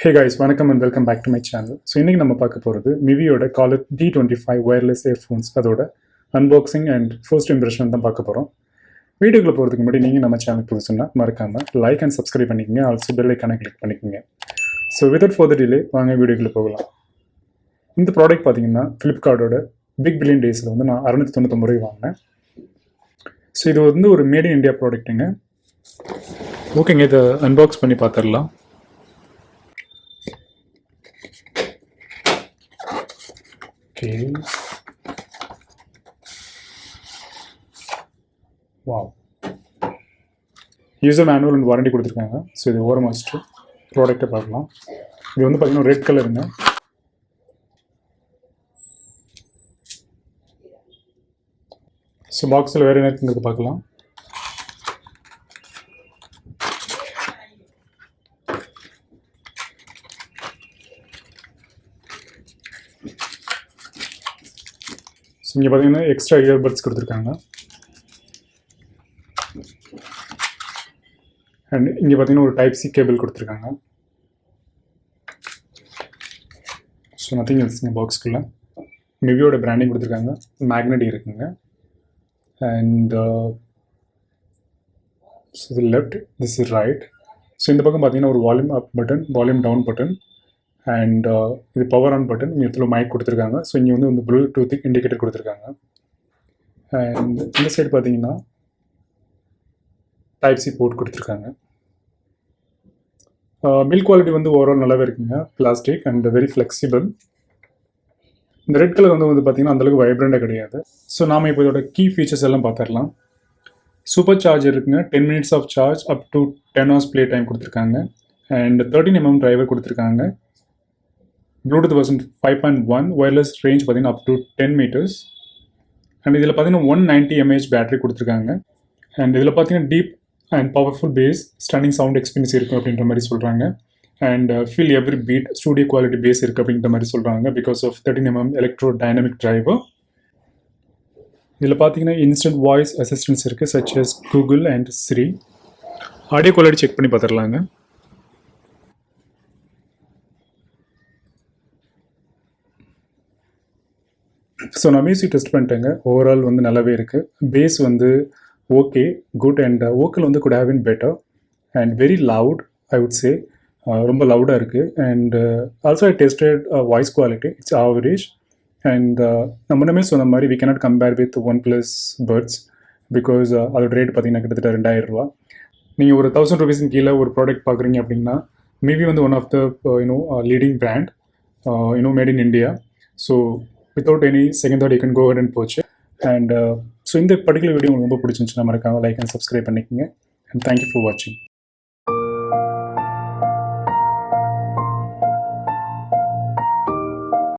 Hey guys, welcome and welcome back to my channel. So இன்னைக்கு நம்ம பார்க்க போகிறது மிவியோட Collar D25 wireless earphones அதோட unboxing and first impression தான் பார்க்க போகிறோம். வீடியோக்குள்ள போகிறதுக்கு முன்னாடி நீங்கள் நம்ம சேனல் புதுசுன்னா மறக்காமல் லைக் அண்ட் சப்ஸ்கிரைப் பண்ணிக்கோங்க. ஆல்சோ பெல் ஐக்கானை கிளிக் பண்ணிக்கோங்க. ஸோ வித்வுட் ஃபர்தர் டிலே வாங்க வீடியோக்குள்ள போகலாம். இந்த ப்ராடக்ட் பார்த்தீங்கன்னா ஃப்ளிப்கார்ட்டோட பிக் பில்லியன் டேஸில் வந்து நான் 699 ரூபாய் வாங்கினேன். ஸோ இது வந்து ஒரு மேட் இன் இந்தியா ப்ராடக்ட்டுங்க. ஓகேங்க, இதை அன்பாக்ஸ் பண்ணி பார்த்துடலாம். Okay. Wow. User manual and warranty கொடுத்துருக்காங்க. ஸோ இது ஓரம் வச்சுட்டு ப்ராடக்டை பார்க்கலாம். இது வந்து பார்த்தீங்கன்னா ரெட் கலருங்க. ஸோ பாக்ஸில் வேறு என்ன இருக்குங்கிறது பார்க்கலாம். ஸோ இங்கே பார்த்தீங்கன்னா எக்ஸ்ட்ரா இயர்பட்ஸ் கொடுத்துருக்காங்க. அண்ட் இங்கே பார்த்தீங்கன்னா ஒரு டைப் சி கேபிள் கொடுத்துருக்காங்க. ஸோ நத்திங் எல்ஸுங்க பாக்ஸ்குள்ளே. மிவியோட பிராண்டிங் கொடுத்துருக்காங்க. மேக்னெட் இருக்குங்க. அண்ட் ஸோ இது left, this is right. So இந்த பக்கம் பார்த்தீங்கன்னா ஒரு volume up button, volume down button, and இது பவர் ஆன் பட்டன். இங்கே இடத்துல மைக் கொடுத்துருக்காங்க. ஸோ இங்கே வந்து ப்ளூடூத் இண்டிகேட்டர் கொடுத்துருக்காங்க. அண்ட் இந்த சைடு பார்த்தீங்கன்னா டைப் சி போர்ட் கொடுத்துருக்காங்க. பில்ட் குவாலிட்டி வந்து ஓவரால் நல்லாவே இருக்குங்க. Plastic and very flexible. இந்த ரெட் கலர் வந்து பார்த்தீங்கன்னா அந்தளவுக்கு வைப்ரண்டாக கிடையாது. ஸோ நாம் இப்போ இதோட கீ ஃபீச்சர்ஸ் எல்லாம் பார்த்துடலாம். சூப்பர் சார்ஜர் இருக்குங்க. 10 minutes of charge up to 10 hours play time கொடுத்துருக்காங்க. அண்ட் 13mm டிரைவர் கொடுத்துருக்காங்க. Bluetooth version 5.1. ஒயர்லெஸ் ரேஞ்ச் பார்த்தீங்கன்னா அப் டு 10 meters. அண்ட் இதில் பார்த்தீங்கன்னா 190 mAh பேட்டரி கொடுத்துருக்காங்க. அண்ட் இதில் பார்த்தீங்கன்னா deep and powerful bass, stunning sound experience இருக்குது அப்படின்ற மாதிரி சொல்கிறாங்க. And feel every beat, studio quality bass இருக்குது அப்படின்ற மாதிரி சொல்கிறாங்க. Because of 13mm electrodynamic driver. இதில் பார்த்தீங்கன்னா இன்ஸ்டன்ட் வாய்ஸ் அசிஸ்டன்ஸ் இருக்குது, such as Google and Siri. Audio quality check பண்ணி பார்த்துடலாங்க. ஸோ நான் மியூசிக் டெஸ்ட் பண்ணிட்டேங்க. ஓவரால் வந்து நல்லாவே இருக்குது. பேஸ் வந்து ஓகே, குட். அண்ட் வோக்கல் வந்து good have been better and very loud, I would say. ரொம்ப லவுடாக இருக்குது. And also I tested voice quality, it's average. And நான் முன்னமே சொன்ன மாதிரி we cannot compare with OnePlus buds because அதோட ரேட் பார்த்தீங்கன்னா கிட்டத்தட்ட 2000 ரூபா. நீங்கள் ஒரு 1000 rupees கீழே ஒரு ப்ராடக்ட் பார்க்குறீங்க அப்படின்னா மிவி வந்து one of the leading brand made in India. So without any second thought you can go ahead and purchase. And so இந்த பர்டிகுலர் வீடியோ உங்களுக்கு ரொம்ப பிடிச்சிருந்துச்சுன்னா மறக்காம லைக் அண்ட் சப்ஸ்கிரைப் பண்ணிக்கோங்க. And thank you for watching.